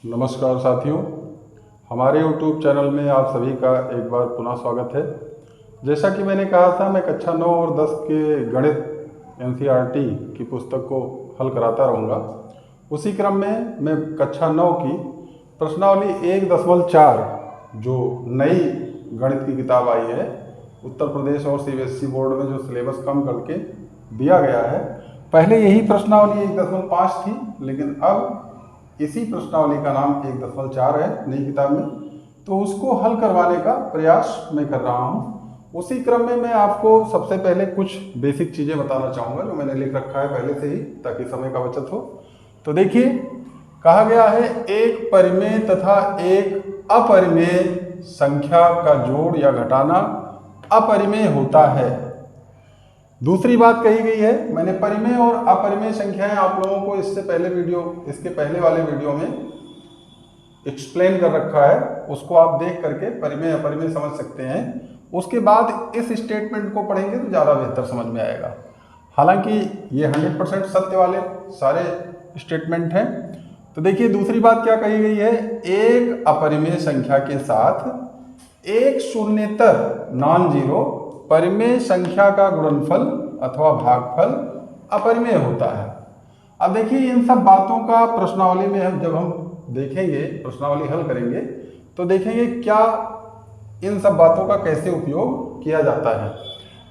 नमस्कार साथियों, हमारे YouTube चैनल में आप सभी का एक बार पुनः स्वागत है। जैसा कि मैंने कहा था, मैं कक्षा 9 और 10 के गणित NCERT की पुस्तक को हल कराता रहूँगा। उसी क्रम में मैं कक्षा 9 की प्रश्नावली 1.4 जो नई गणित की किताब आई है, उत्तर प्रदेश और CBSE बोर्ड में जो सिलेबस कम करके दिया गया है, पहले यही प्रश्नावली 1.5 थी, लेकिन अब इसी प्रश्नावली का नाम 1.4 है नई किताब में। तो उसको हल करवाने का प्रयास मैं कर रहा हूँ। उसी क्रम में मैं आपको सबसे पहले कुछ बेसिक चीज़ें बताना चाहूँगा जो मैंने लिख रखा है पहले से ही, ताकि समय का बचत हो। तो देखिए, कहा गया है एक परिमेय तथा एक अपरिमेय संख्या का जोड़ या घटाना अपरिमेय होता है। दूसरी बात कही गई है, मैंने परिमेय और अपरिमेय संख्याएं आप लोगों को इसके पहले वाले वीडियो में एक्सप्लेन कर रखा है, उसको आप देख करके परिमेय अपरिमेय समझ सकते हैं। उसके बाद इस स्टेटमेंट को पढ़ेंगे तो ज़्यादा बेहतर समझ में आएगा। हालांकि ये 100% सत्य वाले सारे स्टेटमेंट हैं। तो देखिए, दूसरी बात क्या कही गई है, एक अपरिमेय संख्या के साथ एक शून्येतर नॉन जीरो परिमेय संख्या का गुणनफल अथवा भागफल अपरिमेय होता है। अब देखिए, इन सब बातों का प्रश्नावली में जब हम देखेंगे, प्रश्नावली हल करेंगे, तो देखेंगे क्या इन सब बातों का कैसे उपयोग किया जाता है।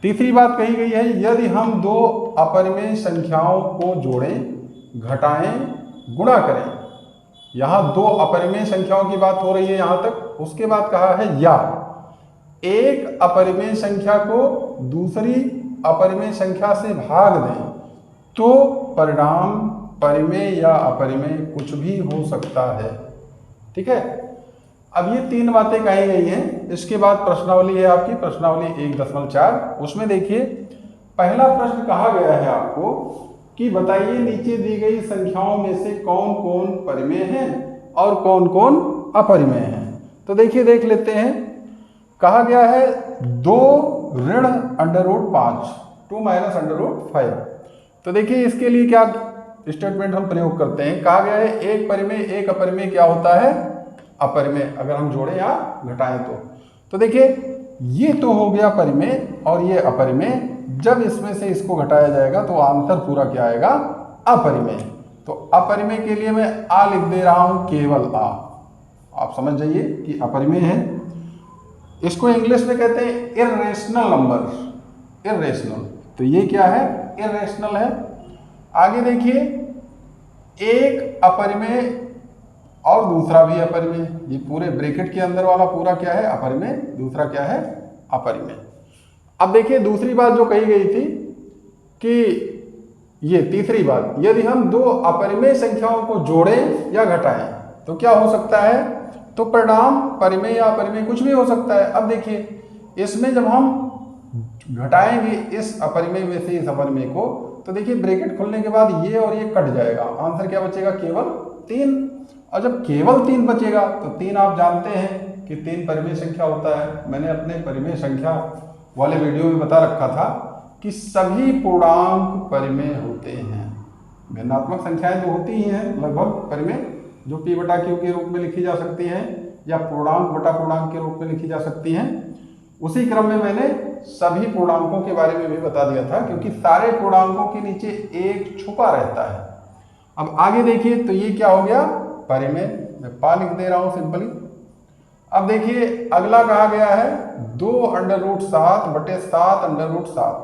तीसरी बात कही गई है, यदि हम दो अपरिमेय संख्याओं को जोड़ें, घटाएं, गुणा करें। यहाँ दो अपरिमेय संख्याओं की बात हो रही है यहाँ तक। उसके बाद कहा है या एक अपरिमेय संख्या को दूसरी अपरिमेय संख्या से भाग दें तो परिणाम परिमेय या अपरिमेय कुछ भी हो सकता है। ठीक है, अब ये तीन बातें कही गई हैं। इसके बाद प्रश्नावली है आपकी, प्रश्नावली 1.4। उसमें देखिए, पहला प्रश्न कहा गया है आपको कि बताइए नीचे दी गई संख्याओं में से कौन कौन परिमेय हैं और कौन कौन अपरिमेय हैं। तो देखिए, देख लेते हैं। कहा गया है 2 ऋण √5, 2 माइनस √5। तो देखिए, इसके लिए क्या स्टेटमेंट हम प्रयोग करते हैं। कहा गया है एक परिमेय एक अपरिमेय क्या होता है, अपरिमेय, अगर हम जोड़ें या घटाएं तो देखिए, ये तो हो गया परिमेय और ये अपरिमेय। जब इसमें से इसको घटाया जाएगा तो आंसर पूरा क्या आएगा, अपरिमेय। तो अपरिमेय के लिए मैं आ लिख दे रहा हूं, केवल आ। आप समझ जाइए कि अपरिमेय है। इसको इंग्लिश में कहते हैं इर्रेशनल नंबर, इर्रेशनल। तो ये क्या है, इर्रेशनल है। आगे देखिए, एक अपरिमेय और दूसरा भी अपरिमेय। ये पूरे ब्रैकेट के अंदर वाला पूरा क्या है, अपरिमेय, दूसरा क्या है, अपरिमेय। अब देखिए, दूसरी बात जो कही गई थी कि ये तीसरी बात, यदि हम दो अपरिमेय संख्याओं को जोड़ें या घटाएं तो क्या हो सकता है, तो परिणाम परिमेय या अपरिमेय कुछ भी हो सकता है। अब देखिए, इसमें जब हम घटाएंगे इस अपरिमेय में से इस अपरिमेय को, तो देखिए ब्रैकेट खुलने के बाद ये और ये कट जाएगा। आंसर क्या बचेगा, केवल 3। और जब केवल 3 बचेगा तो 3 आप जानते हैं कि 3 परिमेय संख्या होता है। मैंने अपने परिमेय संख्या वाले वीडियो में बता रखा था कि सभी पूर्णांक परिमेय होते हैं। भिन्नात्मक संख्याएं जो होती ही हैं लगभग परिमेय, जो P/Q के रूप में लिखी जा सकती हैं या पूर्णांक बटा पूर्णांक के रूप में लिखी जा सकती हैं। उसी क्रम में मैंने सभी पूर्णांकों के बारे में भी बता दिया था, क्योंकि सारे पूर्णांकों के नीचे एक छुपा रहता है। अब आगे देखिए, तो ये क्या हो गया, परिमेय। मैं पा लिख दे रहा हूं सिंपली। अब देखिए, अगला कहा गया है 2 √7 बटे 7 √7।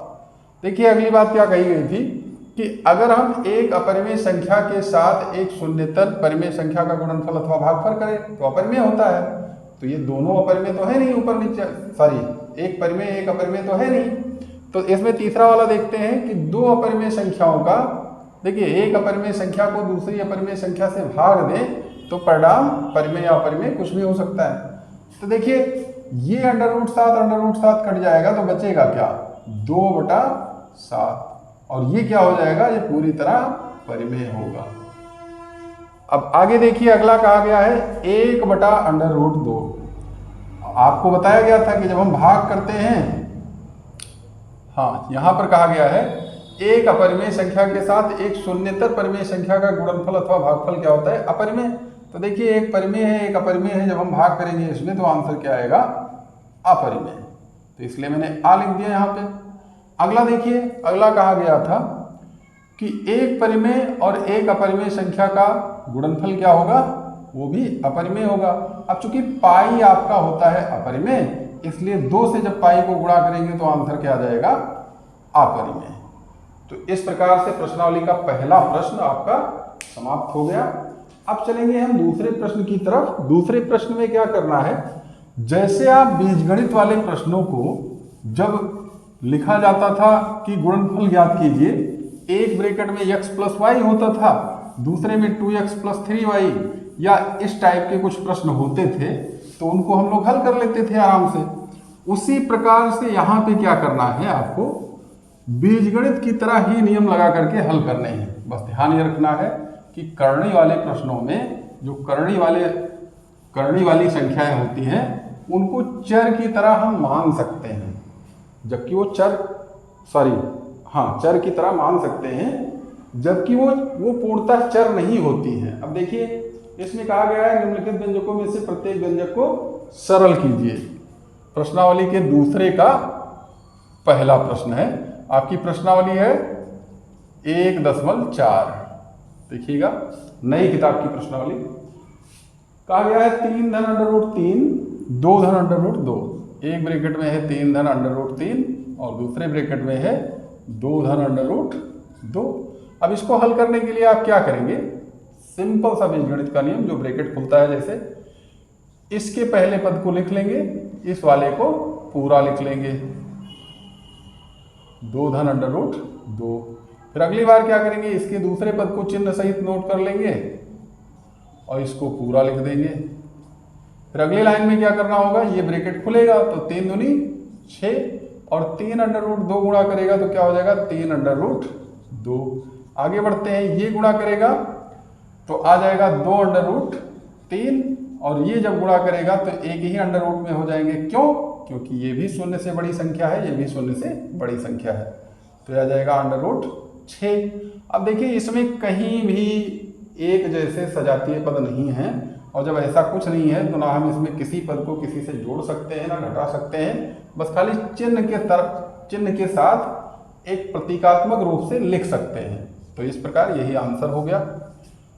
देखिए, अगली बात क्या कही गई थी कि अगर हम एक अपरिमेय संख्या के साथ एक शून्येतर परिमेय संख्या का गुणनफल अथवा भागफल करें तो अपरिमेय होता है। तो ये दोनों अपरिमेय तो है नहीं, ऊपर नीचे, सॉरी, एक परिमेय एक अपरिमेय तो है नहीं। तो इसमें तीसरा वाला देखते हैं कि दो अपरिमेय संख्याओं का, देखिए, एक अपरिमेय संख्या को दूसरी अपरिमेय संख्या से भाग दें तो परिणाम परिमेय या अपरिमेय कुछ भी हो सकता है। तो देखिए, ये √7 कट जाएगा तो बचेगा क्या, 2/7। और ये क्या हो जाएगा, ये पूरी तरह परिमेय होगा। अब आगे देखिए, अगला कहा गया है 1/√2। आपको बताया गया था कि जब हम भाग करते हैं, हाँ, यहां पर कहा गया है एक अपरिमेय संख्या के साथ एक शून्येतर परिमेय संख्या का गुणनफल अथवा भागफल क्या होता है, अपरिमेय। तो देखिए एक परिमेय है एक अपरिमेय है, जब हम भाग करेंगे इसमें तो आंसर क्या आएगा, अपरिमेय। तो इसलिए मैंने आ लिख दिया यहाँ पे। अगला देखिए, अगला कहा गया था कि एक परिमेय और एक अपरिमेय संख्या का गुणनफल क्या होगा, वो भी अपरिमेय होगा। अब चूंकि पाई आपका होता है अपरिमेय, इसलिए 2 से जब पाई को गुणा करेंगे तो आंसर क्या आ जाएगा, अपरिमेय। तो इस प्रकार से प्रश्नावली का पहला प्रश्न आपका समाप्त हो गया। अब चलेंगे हम दूसरे प्रश्न की तरफ। दूसरे प्रश्न में क्या करना है, जैसे आप बीजगणित वाले प्रश्नों को जब लिखा जाता था कि गुणनफल ज्ञात कीजिए, एक ब्रैकेट में x प्लस वाई होता था, दूसरे में 2x प्लस 3y, या इस टाइप के कुछ प्रश्न होते थे तो उनको हम लोग हल कर लेते थे आराम से। उसी प्रकार से यहाँ पे क्या करना है, आपको बीजगणित की तरह ही नियम लगा करके हल करने हैं। बस ध्यान ये रखना है कि करनी वाले प्रश्नों में जो करनी वाली संख्याएं होती हैं उनको चर की तरह हम मान सकते हैं, जबकि वो चर की तरह मान सकते हैं, जबकि वो पूर्णतः चर नहीं होती हैं। अब देखिए इसमें कहा गया है निम्नलिखित व्यंजकों में से प्रत्येक व्यंजक को सरल कीजिए। प्रश्नावली के दूसरे का पहला प्रश्न है। आपकी प्रश्नावली है 1.4। देखिएगा नई किताब की प्रश्नावली। कहा गया है 3 धन अंडर रूट 3 2 धन अंडर रूट 2। एक ब्रैकेट में है 3 धन अंडर रूट 3 और दूसरे ब्रैकेट में है 2 धन अंडर रूट 2। अब इसको हल करने के लिए आप क्या करेंगे, सिंपल सा बीजगणित का नियम, जो ब्रैकेट खुलता है जैसे, इसके पहले पद को लिख लेंगे, इस वाले को पूरा लिख लेंगे, 2 धन अंडर रूट 2। फिर अगली बार क्या करेंगे, इसके दूसरे पद को चिन्ह सहित नोट कर लेंगे और इसको पूरा लिख देंगे। फिर अगली लाइन में क्या करना होगा, ये ब्रैकेट खुलेगा तो 3 दूनी 6 और 3 अंडर रूट 2 गुणा करेगा तो क्या हो जाएगा, 3 अंडर रूट 2। आगे बढ़ते हैं, ये गुणा करेगा तो आ जाएगा 2 अंडर रूट 3 और ये जब गुणा करेगा तो एक ही अंडर रूट में हो जाएंगे। क्यों, क्योंकि ये भी 0 से बड़ी संख्या है, ये भी 0 से बड़ी संख्या है, तो आ जाएगा अंडर रूट 6। अब देखिए इसमें कहीं भी एक जैसे सजातीय पद नहीं है, और जब ऐसा कुछ नहीं है तो ना हम इसमें किसी पद को किसी से जोड़ सकते हैं ना घटा सकते हैं, बस खाली चिन्ह के साथ एक प्रतीकात्मक रूप से लिख सकते हैं। तो इस प्रकार यही आंसर हो गया।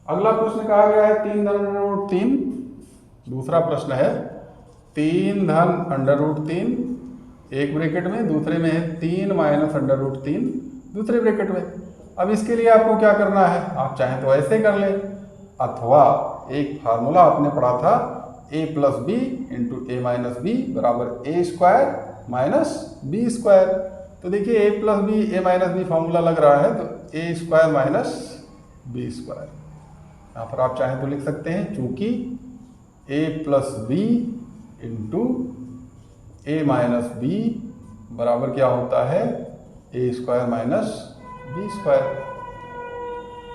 अगला प्रश्न कहा गया है 3 धन अंडर रूट 3। दूसरा प्रश्न है 3 धन अंडर रूट 3 एक ब्रैकेट में, दूसरे में है 3 माइनस अंडर रूट 3 दूसरे ब्रैकेट में। अब इसके लिए आपको क्या करना है, आप चाहें तो ऐसे कर लें, अथवा एक फार्मूला आपने पढ़ा था a plus b into a minus b बराबर a square minus b square. तो देखिए a plus b a minus b formula लग रहा है तो a square minus b square. यहाँ पर आप चाहें तो लिख सकते हैं, चूंकि a plus b into a minus b बराबर क्या होता है, a square minus b square.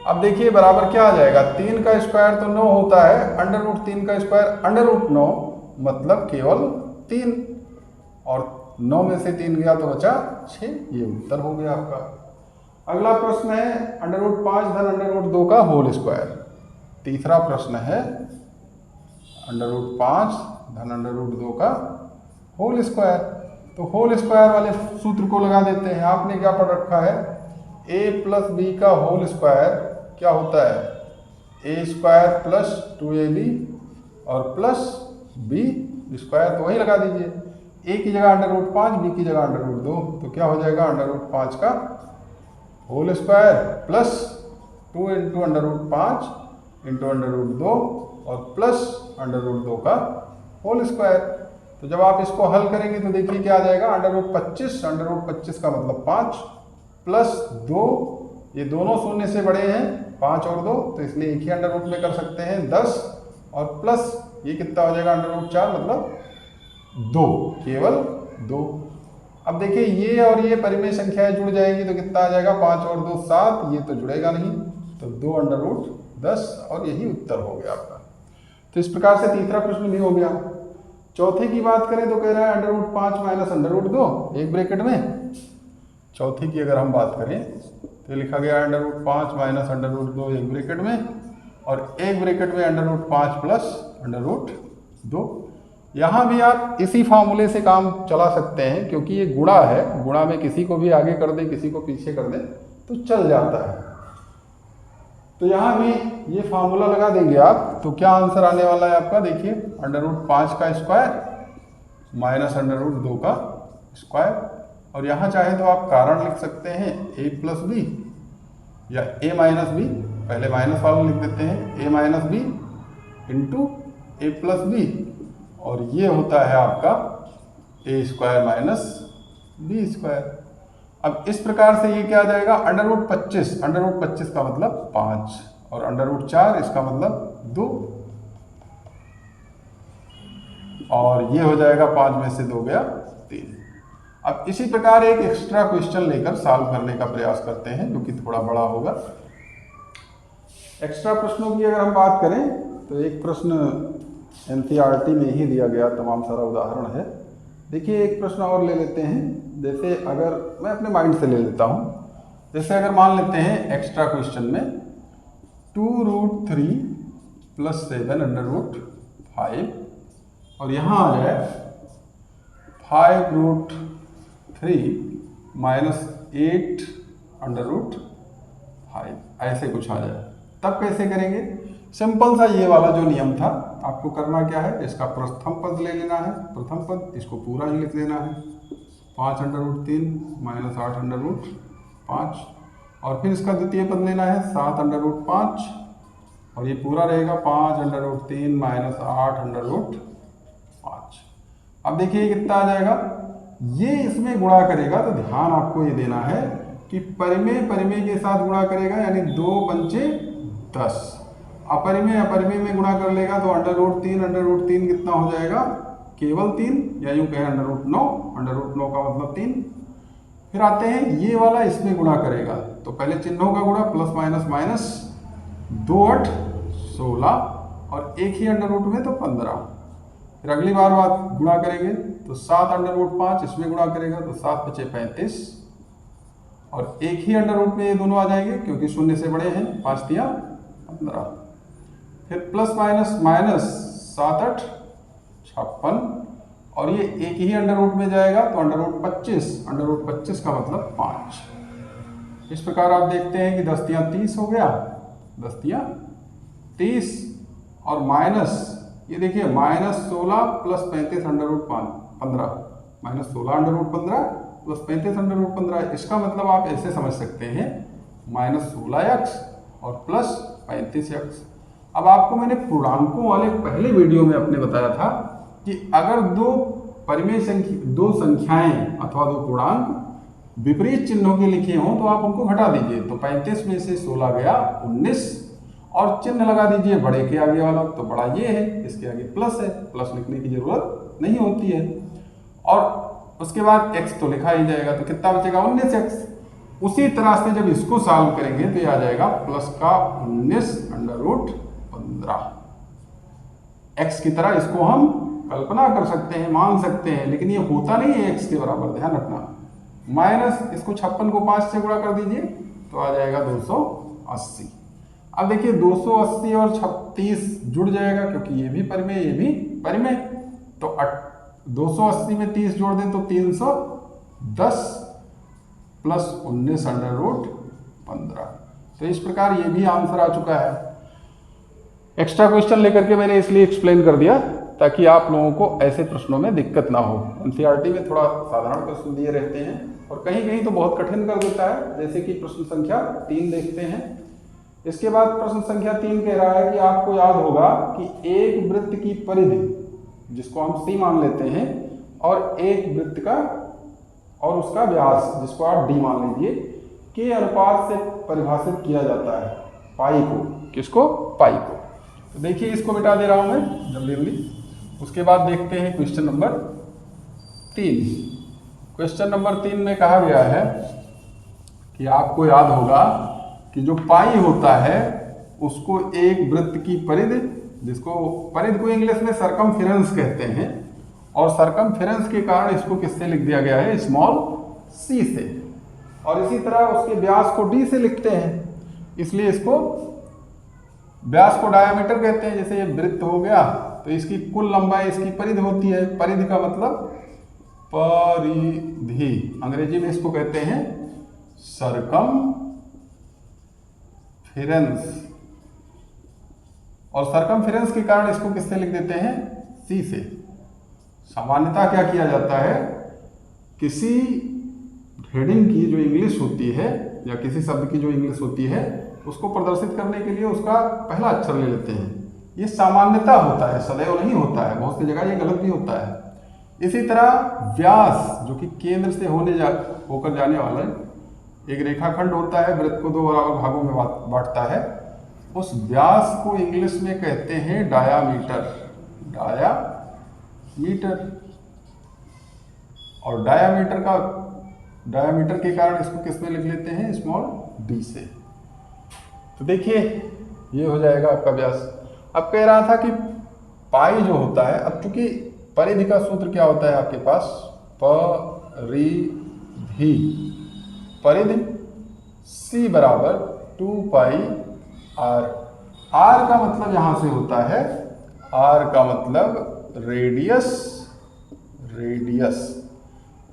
अब देखिए बराबर क्या आ जाएगा, 3 का स्क्वायर तो 9 होता है, अंडर रूट 3 का स्क्वायर अंडर रूट 9 मतलब केवल 3, और 9 में से 3 गया तो बचा 6। ये उत्तर हो गया आपका। अगला प्रश्न है अंडर रूट 5 धन अंडर रूट 2 का होल स्क्वायर। तीसरा प्रश्न है अंडर रूट 5 धन अंडर रूट 2 का होल स्क्वायर। तो होल स्क्वायर वाले सूत्र को लगा देते हैं। आपने क्या पढ़ रखा है, a प्लस बी का होल स्क्वायर क्या होता है, ए स्क्वायर प्लस 2ab और प्लस बी स्क्वायर, तो वही लगा दीजिए। a की जगह अंडर रूट 5, b की जगह अंडर रूट 2, तो क्या हो जाएगा अंडर रूट 5 का whole square plus 2 into under root 5 into under root 2 और प्लस अंडर रूट 2 का होल स्क्वायर। तो जब आप इसको हल करेंगे तो देखिए क्या आ जाएगा, अंडर रूट 25, अंडर रूट 25 का मतलब 5 प्लस 2, ये दोनों 0 से बड़े हैं 5 और 2, तो इसलिए एक ही अंडर रूट में कर सकते हैं 10, और प्लस ये कितना हो जाएगा अंडर रूट 4 मतलब 2, केवल 2। अब देखिए ये और ये परिमेय संख्याएं जुड़ जाएंगी तो कितना आ जाएगा, 5 और 2 7, ये तो जुड़ेगा नहीं, तो 2 अंडर रूट 10, और यही उत्तर हो गया आपका। तो इस प्रकार से तीसरा प्रश्न भी हो गया। चौथे की बात करें तो कह रहा है under root 5 minus under root 2 एक ब्रैकेट में। चौथे की अगर हम बात करें तो लिखा गया under root 5 minus under root 2 एक ब्रैकेट में, और एक ब्रैकेट में √5 प्लस √2। यहाँ भी आप इसी फार्मूले से काम चला सकते हैं, क्योंकि ये गुणा है, गुणा में किसी को भी आगे कर दे किसी को पीछे कर दे तो चल जाता है। तो यहाँ भी ये फार्मूला लगा देंगे आप, तो क्या आंसर आने वाला है आपका, देखिए √5 का स्क्वायर माइनस √2 का स्क्वायर। और यहाँ चाहे तो आप कारण लिख सकते हैं a प्लस बी या a माइनस बी, पहले माइनस वाला लिख देते हैं a minus B into a plus b, और ये होता है आपका a square minus b square. अब इस प्रकार से ये क्या आ जाएगा, √25 का मतलब 5 और √4 इसका मतलब 2, और ये हो जाएगा 5 में से 2 गया 3। अब इसी प्रकार एक एक्स्ट्रा क्वेश्चन लेकर सॉल्व करने का प्रयास करते हैं, जो कि थोड़ा बड़ा होगा। एक्स्ट्रा प्रश्नों की अगर हम बात करें तो एक प्रश्न NCERT में ही दिया गया तमाम सारा उदाहरण है। देखिए एक प्रश्न और ले लेते हैं, जैसे अगर मैं अपने माइंड से ले लेता हूँ, जैसे अगर मान लेते हैं एक्स्ट्रा क्वेश्चन में 2√3 प्लस 7 √5 और यहाँ आ जाए 5√3 माइनस 8 √5, ऐसे कुछ आ जाए, तब कैसे करेंगे। सिंपल सा ये वाला जो नियम था, आपको करना क्या है, इसका प्रथम पद ले लेना है, प्रथम पद इसको पूरा ही लिख लेना है 5√3 माइनस 8 √5, और फिर इसका द्वितीय पद लेना है 7 √5 और ये पूरा रहेगा 5√3 माइनस 8 √5। अब देखिए कितना आ जाएगा, ये इसमें गुणा करेगा तो ध्यान आपको ये देना है कि परिमेय परिमेय के साथ गुणा करेगा, यानी 2 पंचे 10, अपरिमेय अपरिमेय में गुणा कर लेगा तो √3 कितना हो जाएगा, केवल 3, या यूं कहें √9 का मतलब 3। फिर आते हैं ये वाला, इसमें गुणा करेगा तो पहले चिन्हों का गुणा, प्लस माइनस माइनस, 2 8 16 और एक ही अंडर रूट में तो 15। फिर अगली बार गुणा करेंगे तो 7 √5, इसमें गुणा करेगा तो 7 बचे 35 और एक ही अंडर रूट में ये दोनों आ जाएंगे क्योंकि शून्य से बड़े हैं, 5 दिया 15। फिर प्लस माइनस माइनस 7 8 56 और ये एक ही अंडर रूट में जाएगा तो अंडर रूट 25 का मतलब 5। इस प्रकार आप देखते हैं कि 10 तियां 30 हो गया, 10 तियां 30 और माइनस ये देखिए -16 plus 35 under root 15, -16 under root 15 plus 35 under root 15। इसका मतलब आप ऐसे समझ सकते हैं -16x और प्लस 35x। अब आपको मैंने पूर्णांकों वाले पहले वीडियो में अपने बताया था कि अगर दो संख्याएं अथवा दो पूर्णांक विपरीत चिन्हों के लिखे हों तो आप उनको घटा दीजिए। तो 35 में से 16 गया 19 और चिन्ह लगा दीजिए बड़े के आगे वाला, तो बड़ा ये है, इसके आगे प्लस है, प्लस लिखने की जरूरत नहीं होती है। और उसके बाद x तो लिखा ही जाएगा, तो कितना बचेगा 19x। उसी तरह से जब इसको सॉल्व करेंगे तो ये आ जाएगा प्लस का 19 अंडर रूट 15। x की तरह इसको हम कल्पना कर सकते हैं, मान सकते हैं, लेकिन ये होता नहीं है x के बराबर, ध्यान रखना। माइनस इसको 56 को 5 से गुणा कर दीजिए तो आ जाएगा 280। अब देखिए 280 और 36 जुड़ जाएगा क्योंकि ये भी परिमेय ये भी परिमेय, तो 280 में 30 जोड़ दें तो 310 प्लस 19 अंडर रूट 15। तो इस प्रकार ये भी आंसर आ चुका है। एक्स्ट्रा क्वेश्चन लेकर के मैंने इसलिए एक्सप्लेन कर दिया ताकि आप लोगों को ऐसे प्रश्नों में दिक्कत ना हो। एनसीईआरटी में थोड़ा साधारण प्रश्न दिए रहते हैं और कहीं कहीं तो बहुत कठिन कर देता है, जैसे कि प्रश्न संख्या 3 देखते हैं। इसके बाद प्रश्न संख्या 3 कह रहा है कि आपको याद होगा कि एक वृत्त की परिधि, जिसको हम C मान लेते हैं, और एक वृत्त का और उसका व्यास, जिसको आप D मान लीजिए, के अनुपात से परिभाषित किया जाता है पाई को। किसको? पाई को। तो देखिए इसको मिटा दे रहा हूं मैं जल्दी जल्दी। उसके बाद देखते हैं क्वेश्चन नंबर 3। क्वेश्चन नंबर 3 में कहा गया है कि आपको याद होगा कि जो पाई होता है उसको एक वृत्त की परिधि, जिसको परिधि को इंग्लिश में सरकमफेरेंस कहते हैं, और सरकमफेरेंस के कारण इसको किससे लिख दिया गया है? स्मॉल c से। और इसी तरह उसके व्यास को d से लिखते हैं, इसलिए इसको व्यास को डायामीटर कहते हैं। जैसे ये वृत्त हो गया तो इसकी कुल लंबाई इसकी परिधि होती है। परिधि का मतलब परिधि, अंग्रेजी में इसको कहते हैं सरकमफेरेंस। और सरकमफेरेंस के कारण इसको किससे लिख देते हैं? सी से। सामान्यतः क्या किया जाता है, किसी हेडिंग की जो इंग्लिश होती है या किसी शब्द की जो इंग्लिश होती है उसको प्रदर्शित करने के लिए उसका पहला अक्षर ले लेते हैं। ये सामान्यतः होता है, सदैव नहीं होता है, बहुत सी जगह ये गलत भी होता है। इसी तरह व्यास जो कि केंद्र से होकर जाने वाला एक रेखाखंड होता है, वृत्त को 2 बराबर भागों में बांटता है, उस व्यास को इंग्लिश में कहते हैं डायामीटर। डायामीटर। और डायामीटर के कारण इसको किस में लिख लेते हैं? स्मॉल डी से। तो देखिए ये हो जाएगा आपका व्यास। अब कह रहा था कि पाई जो होता है, अब चूंकि परिधि का सूत्र क्या होता है आपके पास? परिधि। परिधि C बराबर 2 पाई आर। आर का मतलब यहां से होता है, आर का मतलब रेडियस,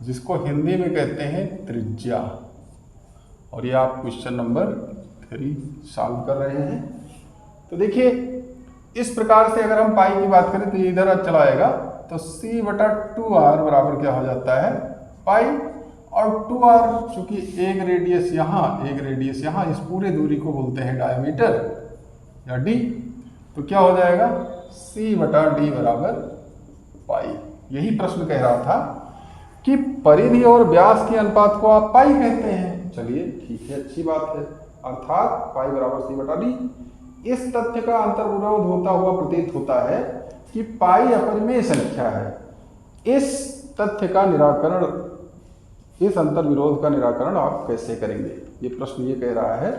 जिसको हिंदी में कहते हैं त्रिज्या। और ये आप क्वेश्चन नंबर 3 सॉल्व कर रहे हैं। तो देखिए इस प्रकार से अगर हम पाई की बात करें तो ये इधर चला आएगा, तो C/2r बराबर क्या हो जाता है? पाई। और 2r चूंकि एक रेडियस यहाँ, इस पूरे दूरी को बोलते हैं डायमीटर या d, तो क्या हो जाएगा? C/d बराबर पाई। यही प्रश्न कह रहा था कि परिधि और व्यास के अनुपात को आप पाई कहते हैं। चलिए ठीक है, अच्छी बात है। अर्थात पाई बराबर C/d। इस तथ्य का अंतर्विरोध होता हुआ प्रतीत होता है कि पाई अपरिमेय संख्या है। इस तथ्य का निराकरण, इस अंतर्विरोध का निराकरण आप कैसे करेंगे? ये प्रश्न ये कह रहा है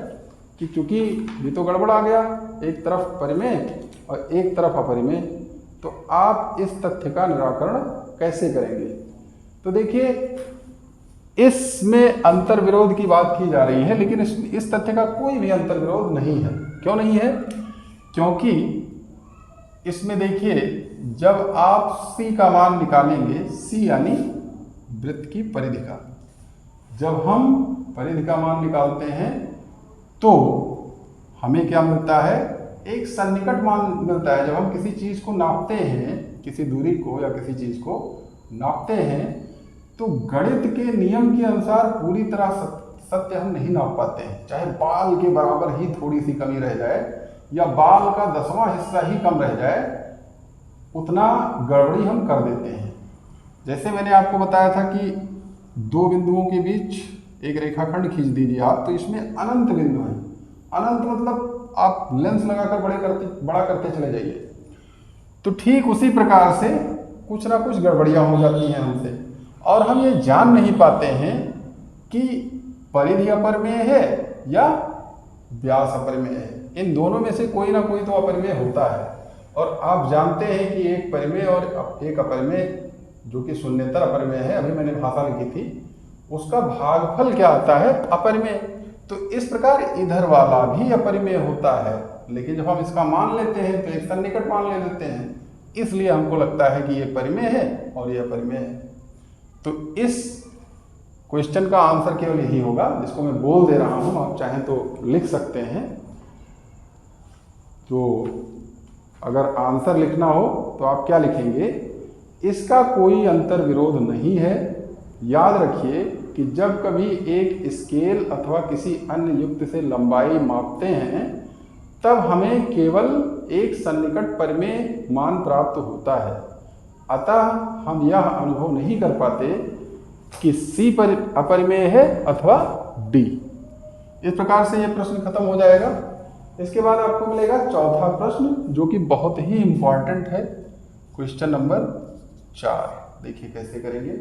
कि चूंकि ये तो गड़बड़ आ गया, एक तरफ परिमेय और एक तरफ अपरिमेय, तो आप इस तथ्य का निराकरण कैसे करेंगे? तो देखिए इसमें अंतर्विरोध की बात की जा रही है, लेकिन इस तथ्य का कोई भी अंतर्विरोध नहीं है। क्यों नहीं है? क्योंकि इसमें देखिए जब आप C का मान निकालेंगे, C यानी वृत्त की परिधि का, जब हम परिधि का मान निकालते हैं तो हमें क्या मिलता है? एक सन्निकट मान मिलता है। जब हम किसी चीज को नापते हैं, किसी दूरी को या किसी चीज को नापते हैं, तो गणित के नियम के अनुसार पूरी तरह सत्य हम नहीं नाप पाते हैं। चाहे बाल के बराबर ही थोड़ी सी कमी रह जाए या बाल का 10वां हिस्सा ही कम रह जाए, उतना गड़बड़ी हम कर देते हैं। जैसे मैंने आपको बताया था कि 2 बिंदुओं के बीच एक रेखाखंड खींच दीजिए आप, तो इसमें अनंत बिंदु हैं। अनंत मतलब आप लेंस लगाकर बड़ा करते चले जाइए। तो ठीक उसी प्रकार से कुछ ना कुछ गड़बड़ियां हो जाती हैं हमसे, और हम ये जान नहीं पाते हैं कि परिधि अपरिमेय है या व्यास अपरिमेय है। इन दोनों में से कोई ना कोई तो अपरिमेय होता है। और आप जानते हैं कि एक परिमेय और एक अपरिमेय, जो कि शून्येतर अपरिमेय है, अभी मैंने भाषा लिखी थी, उसका भागफल क्या आता है? अपरिमेय। तो इस प्रकार इधर वाला भी अपरिमेय होता है, लेकिन जब हम इसका मान लेते हैं तो एक सन्निकट मान ले लेते हैं, इसलिए हमको लगता है कि ये परिमेय है और ये अपरिमेय है। तो इस क्वेश्चन का आंसर केवल यही होगा, जिसको मैं बोल दे रहा हूं, आप चाहें तो लिख सकते हैं। तो अगर आंसर लिखना हो तो आप क्या लिखेंगे? इसका कोई अंतर्विरोध नहीं है। याद रखिए कि जब कभी एक स्केल अथवा किसी अन्य युक्त से लंबाई मापते हैं, तब हमें केवल एक सन्निकट परिमेय मान प्राप्त होता है। अतः हम यह अनुभव नहीं कर पाते कि C अपरिमेय है अथवा D। इस प्रकार से यह प्रश्न खत्म हो जाएगा। इसके बाद आपको मिलेगा चौथा प्रश्न, जो कि बहुत ही इंपॉर्टेंट है, क्वेश्चन नंबर 4। देखिए कैसे करेंगे।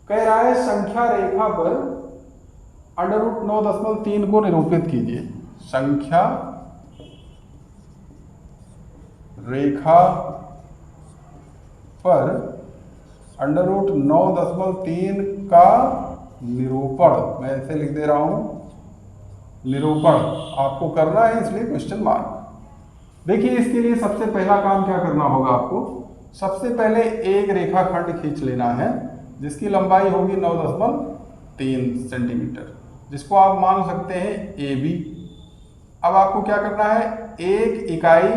कह रहा है संख्या रेखा पर √9.3 को निरूपित कीजिए। संख्या रेखा पर √9.3 का निरूपण, मैं ऐसे लिख दे रहा हूं, निरूपण आपको करना है, इसलिए क्वेश्चन मार्क। देखिए इसके लिए सबसे पहला काम क्या करना होगा आपको, सबसे पहले एक रेखाखंड खींच लेना है जिसकी लंबाई होगी 9.3 सेंटीमीटर, जिसको आप मान सकते हैं AB। अब आपको क्या करना है, एक इकाई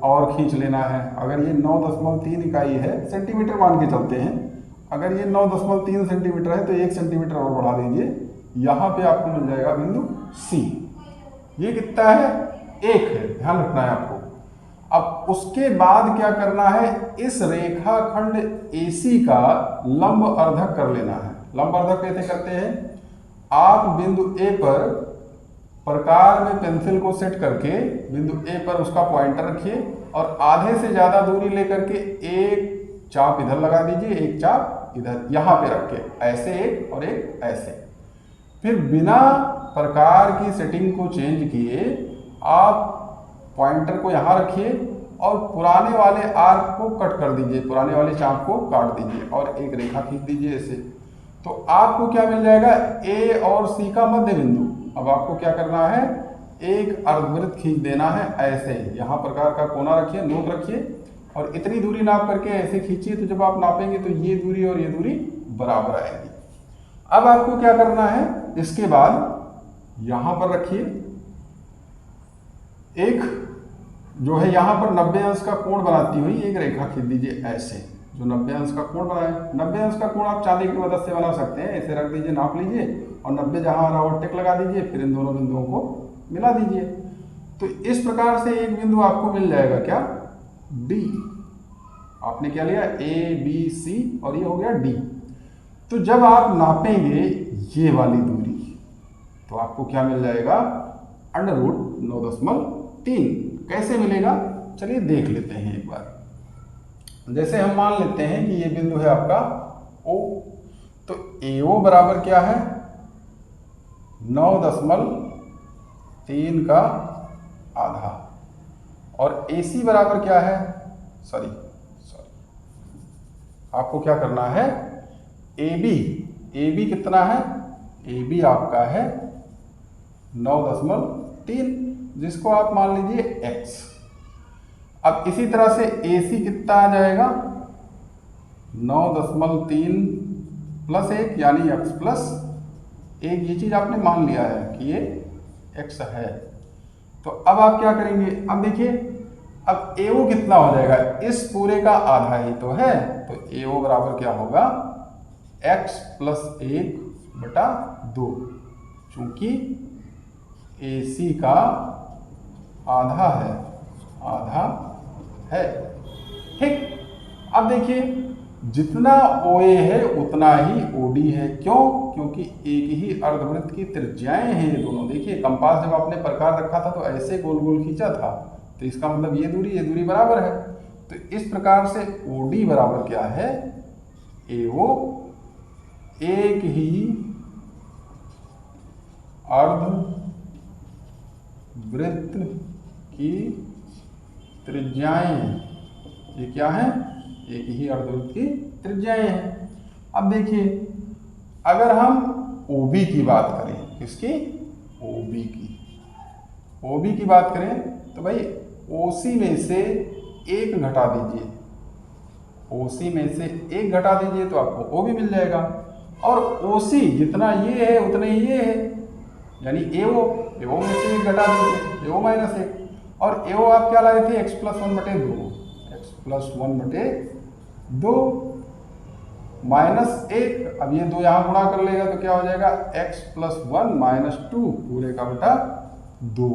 और खींच लेना है। अगर ये 9.3 इकाई है, सेंटीमीटर मान के चलते हैं, अगर ये 9.3 सेंटीमीटर है तो 1 सेंटीमीटर और बढ़ा दीजिए, यहाँ पे आपको मिल जाएगा बिंदु C। ये कितना है, 1 है, ध्यान रखना है आपको। अब उसके बाद क्या करना है, इस रेखाखंड AC का लंब अर्धक कर लेना है। लंब अर्धक कैसे करते हैं, आप बिंदु A पर प्रकार में पेंसिल को सेट करके बिंदु A पर उसका पॉइंटर रखिए और आधे से ज्यादा दूरी लेकर के एक चाप इधर लगा दीजिए, एक चाप इधर, यहां पे रख के ऐसे एक और एक ऐसे। फिर बिना प्रकार की सेटिंग को चेंज किए आप पॉइंटर को यहां रखिए और पुराने वाले आर्क को कट कर दीजिए, पुराने वाले चाप को काट दीजिए और एक रेखा खींच दीजिए ऐसे। तो आपको क्या मिल जाएगा, A और C का मध्य बिंदु। अब आपको क्या करना है, एक अर्धवृत्त खींच देना है ऐसे, यहाँ प्रकार का कोना रखिए, नोक रखिए और इतनी दूरी नाप करके ऐसे खींचिए। तो जब आप नापेंगे तो ये दूरी और ये दूरी बराबर आएगी। अब आपको क्या करना है, इसके बाद यहां पर रखिए एक जो है यहाँ पर 90 अंश का कोण बनाती हुई एक रेखा खींच दीजिए ऐसे, जो 90 अंश का कोण बनाए। 90 अंश का कोण आप चांदी की मदद से बना सकते हैं, ऐसे रख दीजिए, नाप लीजिए और 90 जहां आ रहा हो टिक लगा दीजिए, फिर इन दोनों बिंदुओं को मिला दीजिए। तो इस प्रकार से एक बिंदु आपको मिल जाएगा क्या, D। आपने क्या लिया, ABC और ये हो गया D। तो जब आप नापेंगे ये वाली दूरी तो आपको क्या मिल जाएगा, √9.3। कैसे मिलेगा, चलिए देख लेते हैं एक बार। जैसे हम मान लेते हैं कि ये बिंदु है आपका O, तो AO बराबर क्या है, 9.3 का आधा और AC बराबर क्या है, सॉरी आपको क्या करना है, AB कितना है, AB आपका है 9.3, जिसको आप मान लीजिए x। अब इसी तरह से AC कितना आ जाएगा, 9.3 प्लस 1 यानी x प्लस 1। ये चीज आपने मान लिया है कि ये x है। तो अब आप क्या करेंगे, अब देखिए अब AO कितना हो जाएगा, इस पूरे का आधा ही तो है, तो AO बराबर क्या होगा, x प्लस 1/2, चूंकि AC का आधा है, ठीक। अब देखिए जितना OA है उतना ही OD है, क्यों, क्योंकि एक ही अर्धवृत्त की त्रिज्याएं हैं ये दोनों। देखिए कंपास जब आपने प्रकार रखा था तो ऐसे गोल गोल खींचा था, तो इसका मतलब ये दूरी बराबर है। तो इस प्रकार से OD बराबर क्या है, AO एक ही अर्धवृत्त की त्रिज्याएं, ये क्या है, एक ही अर्धवृत्त की त्रिज्याएं हैं। अब देखिए अगर हम OB की बात करें, किसकी, OB की बात करें तो भाई OC में से 1 घटा दीजिए, OC में से 1 घटा दीजिए तो आपको OB मिल जाएगा। और OC जितना ये है उतना ही ये है, यानी AO में से 1 घटा दीजिए, AO माइनस 1। और AO आप क्या लाए थे, x plus 1/2, x plus 1/2 minus 1। अब ये 2 यहाँ गुणा कर लेगा तो क्या हो जाएगा, x प्लस 1 माइनस 2 पूरे का बटा 2।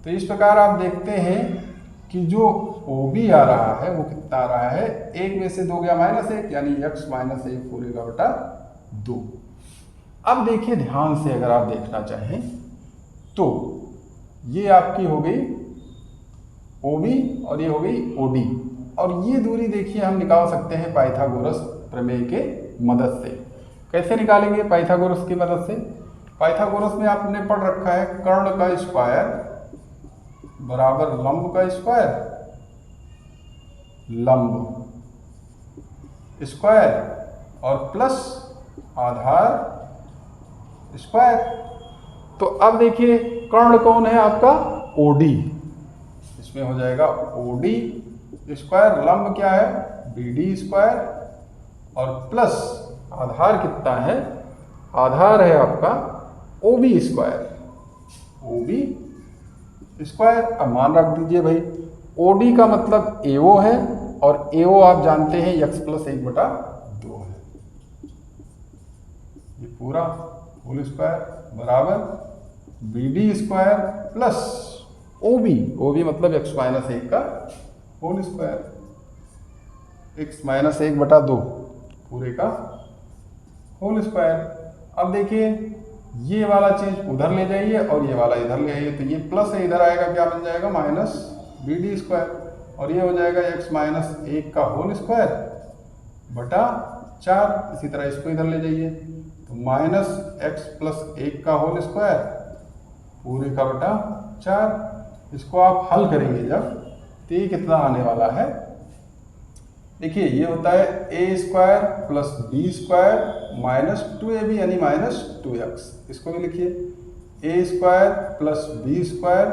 तो इस प्रकार आप देखते हैं कि जो OB आ रहा है वो कितना आ रहा है, 1 में से 2 गया -1, यानी x माइनस 1 पूरे का बटा 2। अब देखिए ध्यान से अगर आप देखना चाहें तो ये आपकी हो गई OB और ये हो गई OD। और ये दूरी देखिए हम निकाल सकते हैं पाइथागोरस प्रमेय के मदद से। कैसे निकालेंगे पाइथागोरस की मदद से, पाइथागोरस में आपने पढ़ रखा है कर्ण का स्क्वायर बराबर लंब का स्क्वायर, लंब स्क्वायर और प्लस आधार स्क्वायर। तो अब देखिए कर्ण कौन है आपका, OD। इसमें इसमें हो जाएगा OD स्क्वायर, लंब क्या है BD स्क्वायर, और प्लस आधार कितना है, आधार है आपका OB स्क्वायर, OB स्क्वायर। अब मान रख दीजिए भाई OD का मतलब AO है, और AO आप जानते हैं x प्लस 1/2 है, ये पूरा होल स्क्वायर बराबर BD स्क्वायर प्लस OB मतलब x माइनस 1 का होल स्क्वायर, x माइनस 1/2 पूरे का होल स्क्वायर। अब देखिए ये वाला चीज उधर ले जाइए और ये वाला इधर ले आइए, तो ये प्लस है, इधर आएगा क्या बन जाएगा माइनस BD स्क्वायर, और ये हो जाएगा x माइनस 1 का होल स्क्वायर बटा 4। इसी तरह इसको इधर ले जाइए तो माइनस x प्लस 1 का होल स्क्वायर पूरे का बटा 4। इसको आप हल करेंगे जब तो ये कितना आने वाला है, देखिए ये होता है a square plus b square minus 2ab यानी माइनस 2x। इसको भी लिखिए a square plus b square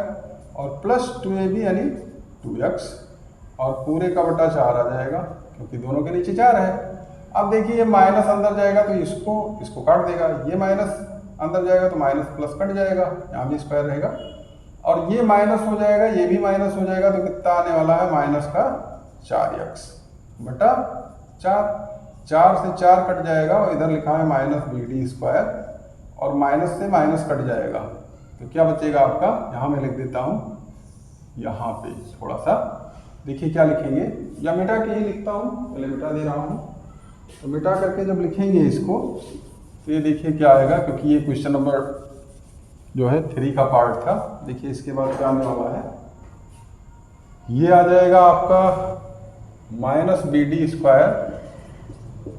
और प्लस 2ab यानी 2x, और पूरे का बटा 4 आ जाएगा क्योंकि दोनों के नीचे 4 है। अब देखिए ये माइनस अंदर जाएगा तो इसको काट देगा, ये माइनस अंदर जाएगा तो माइनस प्लस कट जाएगा, यहाँ भी स्क्वायर रहेगा, और ये माइनस हो जाएगा, ये भी माइनस हो जाएगा, तो कितना आने वाला है माइनस का 4x बटा 4 से 4 कट जाएगा, और इधर लिखा है माइनस BD स्क्वायर, और माइनस से माइनस कट जाएगा तो क्या बचेगा आपका, यहाँ मैं लिख देता हूँ, यहाँ पे थोड़ा सा देखिए क्या लिखेंगे, या मिटा के ही लिखता हूँ, पहले मिटा दे रहा हूँ। तो मिटा करके जब लिखेंगे इसको तो ये देखिए क्या आएगा, क्योंकि ये क्वेश्चन नंबर जो है 3 का पार्ट था। देखिए इसके बाद क्या आने वाला है, ये आ जाएगा आपका माइनस BD स्क्वायर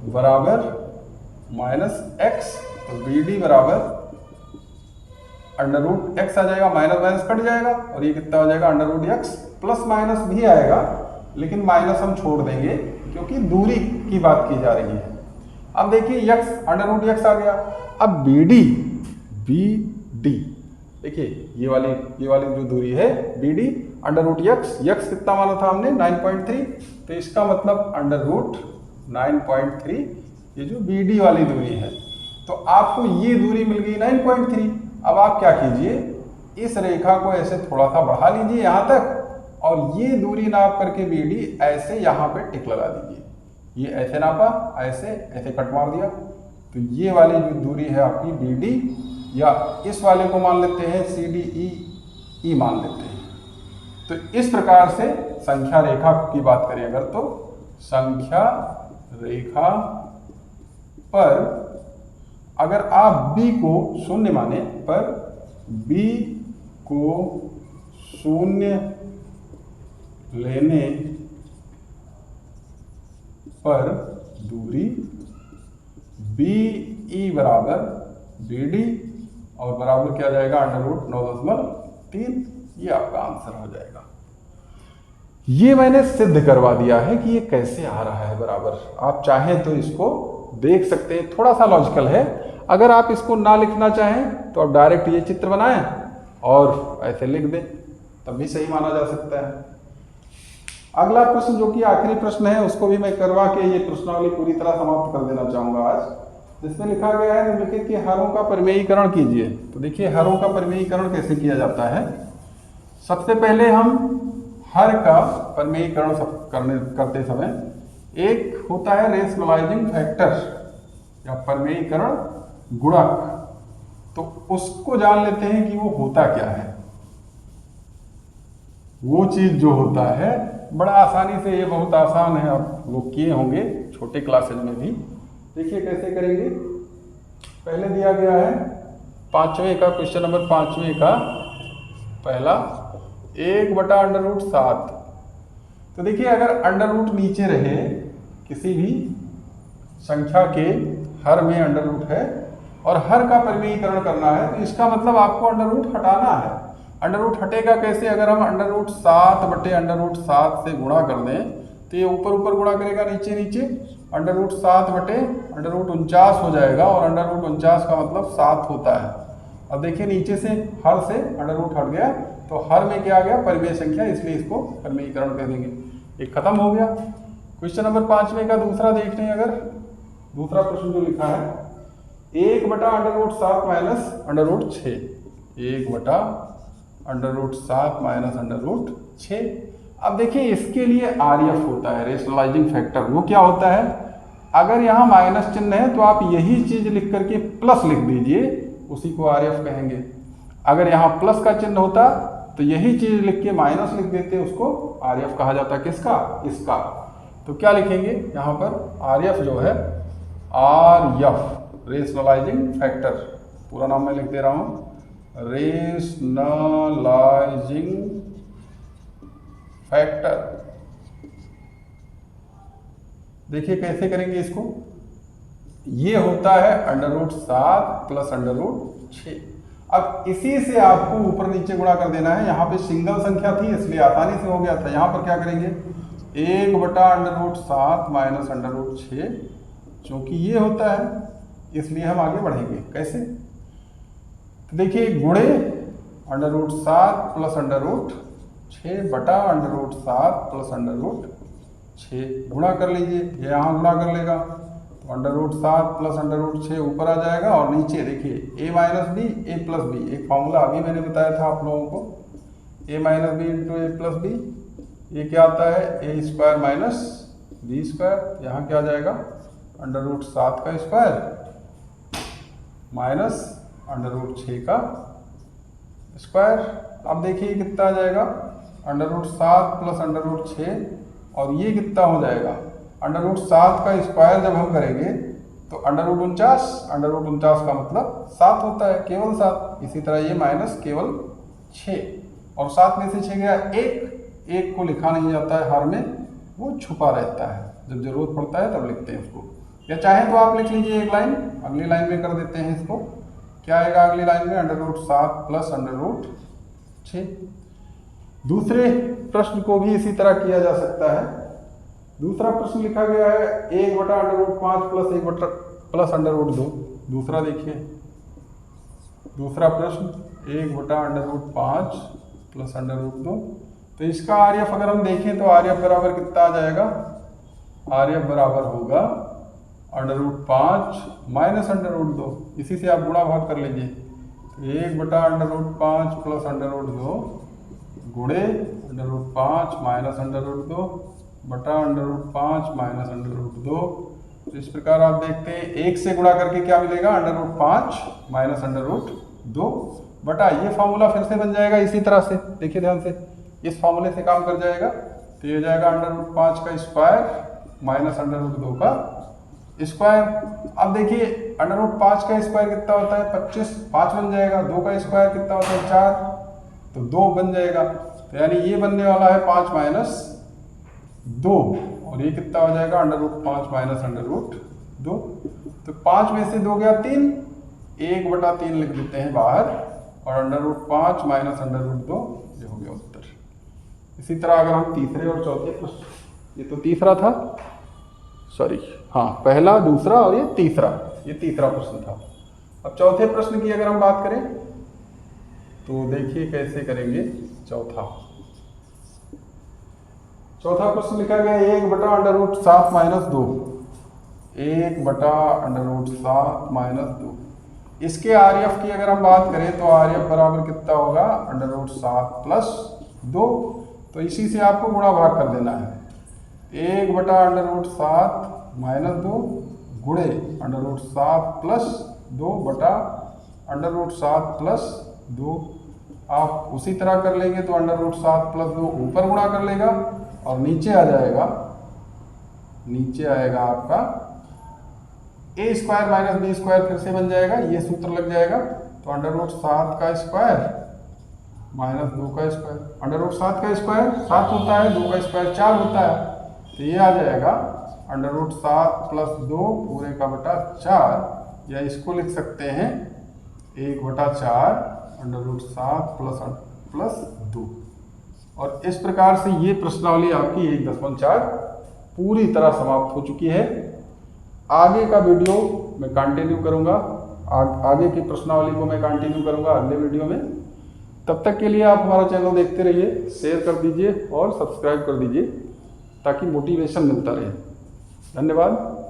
बराबर माइनस x, तो BD बराबर अंडर रूट x आ जाएगा, माइनस माइनस कट जाएगा, और ये कितना हो जाएगा under root x, plus minus भी आएगा लेकिन माइनस हम छोड़ देंगे क्योंकि दूरी की बात की जा रही है। अब देखिए x अंडर रूट x आ गया, अब BD देखिए ये वाली जो दूरी है BD अंडर रूट x कितना माना था हमने 9.3, तो इसका मतलब अंडर रूट 9.3 ये जो BD वाली दूरी है, तो आपको ये दूरी मिल गई 9.3। अब आप क्या कीजिए, इस रेखा को ऐसे थोड़ा सा बढ़ा लीजिए यहाँ तक, और ये दूरी नाप करके BD ऐसे यहाँ पे टिक लगा दीजिए, ये ऐसे नापा, ऐसे कट मार दिया, तो ये वाली जो दूरी है आपकी BD, या इस वाले को मान लेते हैं CDE मान लेते हैं। तो इस प्रकार से संख्या रेखा की बात करें अगर, तो संख्या रेखा पर अगर आप B को शून्य माने, पर B को शून्य लेने पर दूरी BE बराबर BD और बराबर क्या जाएगा अंडर रूट 9.3, ये आपका आंसर हो जाएगा। ये मैंने सिद्ध करवा दिया है कि ये कैसे आ रहा है बराबर। आप चाहें तो इसको देख सकते हैं, थोड़ा सा लॉजिकल है। अगर आप इसको ना लिखना चाहें तो आप डायरेक्ट ये चित्र बनाएं और ऐसे लिख दें, तब भी सही माना जा सकता है। अगला प्रश्न जो कि आखिरी प्रश्न है, उसको भी मैं करवा के ये प्रश्नावली पूरी तरह समाप्त कर देना चाहूँगा आज, जिसमें लिखा गया है निम्नलिखित के हरों का परिमेयीकरण कीजिए। तो देखिए हरों का परिमेयीकरण कैसे किया जाता है। सबसे पहले हम हर का परिमेयीकरण करते समय एक होता है रेशनलाइजिंग फैक्टर या परिमेयीकरण गुणक, तो उसको जान लेते हैं कि वो होता क्या है। वो चीज जो होता है बड़ा आसानी से, ये बहुत आसान है, आप लोग किए होंगे छोटे क्लासेज में भी। देखिए कैसे करेंगे। पहले दिया गया है 5वें का क्वेश्चन नंबर 5वें का पहला 1/√7। तो देखिए अगर अंडर रूट नीचे रहे, किसी भी संख्या के हर में अंडर रूट है और हर का परिमेयीकरण करना है, तो इसका मतलब आपको अंडर रूट हटाना है। अंडर रूट हटेगा कैसे? अगर हम अंडर रूट 7/√7 से गुणा कर दें तो ये ऊपर ऊपर गुणा करेगा, नीचे नीचे अंडर रूट 7/√49 हो जाएगा, और अंडर रूट 49 का मतलब 7 होता है। अब देखिए नीचे से हर से अंडर रूट हट गया, तो हर में क्या आ गया, परिमेय संख्या, इसलिए इसको परिमेयीकरण कह देंगे। एक खत्म हो गया। क्वेश्चन नंबर 5वें का दूसरा देख लें। अगर दूसरा प्रश्न जो लिखा है 1/√7 माइनस √6, 1/√7 माइनस √6। अब देखिए इसके लिए आरएफ होता है, रेशनलाइजिंग फैक्टर। वो क्या होता है, अगर यहाँ माइनस चिन्ह है तो आप यही चीज लिख करके प्लस लिख दीजिए, उसी को आरएफ कहेंगे। अगर यहाँ प्लस का चिन्ह होता तो यही चीज लिख के माइनस लिख देते, उसको आरएफ कहा जाता। किसका, इसका। तो क्या लिखेंगे यहाँ पर, आरएफ जो है, आरएफ रेशनलाइजिंग फैक्टर, पूरा नाम मैं लिख दे रहा हूँ, रेशनलाइजिंग फैक्टर। देखिए कैसे करेंगे इसको, ये होता है √7 प्लस √6। अब इसी से आपको ऊपर नीचे गुणा कर देना है। यहाँ पे सिंगल संख्या थी इसलिए आसानी से हो गया था। यहाँ पर क्या करेंगे, 1/√7 माइनस √6, क्योंकि ये होता है इसलिए हम आगे बढ़ेंगे। कैसे, तो देखिए गुणे √7 प्लस √6 बटा √7 प्लस √6 गुणा कर लीजिए, ये यहाँ गुणा कर लेगा तो √7 प्लस √6 ऊपर आ जाएगा, और नीचे देखिए a minus B A plus B, एक फॉर्मूला अभी मैंने बताया था आप लोगों को, a minus B into A plus B, ये क्या आता है, a² माइनस b², यहाँ क्या आ जाएगा, √7 का स्क्वायर माइनस √6 का स्क्वायर। अब देखिए कितना आ जाएगा, √7 प्लस √6, और ये कितना हो जाएगा, √7 का स्क्वायर जब हम करेंगे तो √49 का मतलब 7 होता है, केवल 7। इसी तरह ये माइनस केवल 6, और 7 में से 6 गया 1 को लिखा नहीं जाता है हर में, वो छुपा रहता है, जब जरूरत पड़ता है तब लिखते हैं उसको। या चाहे तो आप लिख लीजिए एक लाइन, अगली लाइन में कर देते हैं इसको। क्या आएगा अगली लाइन में, √7 प्लस √6। दूसरे प्रश्न को भी इसी तरह किया जा सकता है। दूसरा प्रश्न लिखा गया है 1/√5 प्लस 1 प्लस √2। दूसरा देखिए, दूसरा प्रश्न 1/√5 प्लस √2। तो इसका आरएफ अगर हम देखें तो आरएफ बराबर कितना आ जाएगा, आरएफ बराबर होगा √5 माइनस √2। इसी से आप गुणा भाग कर लीजिए, 1/√5 प्लस √2 गुणे √5 माइनस √2 बटा √5 माइनस √2। तो इस प्रकार आप देखते हैं 1 से गुणा करके क्या मिलेगा, √5 माइनस √2 बटा, ये फॉर्मूला फिर से बन जाएगा इसी तरह से, देखिए ध्यान से, इस फॉर्मूले से काम कर जाएगा। तो ये जाएगा √5 का स्क्वायर माइनस √2 का स्क्वायर। अब देखिए √5 का स्क्वायर कितना होता है, 25, 5 बन जाएगा। 2 का स्क्वायर कितना होता है, 4, तो 2 बन जाएगा। तो यानी ये बनने वाला है 5 माइनस 2, और ये कितना हो जाएगा, √5 माइनस √2। तो 5 में से 2 गया 3, 1/3 लिख देते हैं बाहर, और √5 माइनस √2, ये हो गया उत्तर। इसी तरह अगर हम तीसरे और चौथे प्रश्न, ये तो तीसरा था, सॉरी हाँ, पहला, दूसरा और ये तीसरा प्रश्न था। अब चौथे प्रश्न की अगर हम बात करें तो देखिए कैसे करेंगे। चौथा प्रश्न लिखा गया 1/√7 माइनस 2, 1/√7 माइनस 2। इसके आरएफ की अगर हम बात करें तो आरएफ बराबर कितना होगा, √7 प्लस 2। तो इसी से आपको गुणा भाग कर देना है, 1/√7 माइनस 2 गुणे √7 प्लस 2 बटा √7 प्लस 2। आप उसी तरह कर लेंगे तो √7 प्लस 2 ऊपर गुणा कर लेगा, और नीचे आ जाएगा, आपका a² माइनस b² फिर से बन जाएगा, ये सूत्र लग जाएगा। तो √7 का स्क्वायर माइनस 2 का स्क्वायर, √7 का स्क्वायर 7 होता है, 2 का स्क्वायर 4 होता है, तो ये आ जाएगा √7 प्लस 2 पूरे का बटा 4, या इसको लिख सकते हैं 1/4 √7 प्लस 2। और इस प्रकार से ये प्रश्नावली आपकी 1.4 पूरी तरह समाप्त हो चुकी है। आगे का वीडियो मैं कंटिन्यू करूंगा, आगे की प्रश्नावली को मैं कंटिन्यू करूंगा अगले वीडियो में। तब तक के लिए आप हमारा चैनल देखते रहिए, शेयर कर दीजिए और सब्सक्राइब कर दीजिए ताकि मोटिवेशन मिलता रहे। धन्यवाद।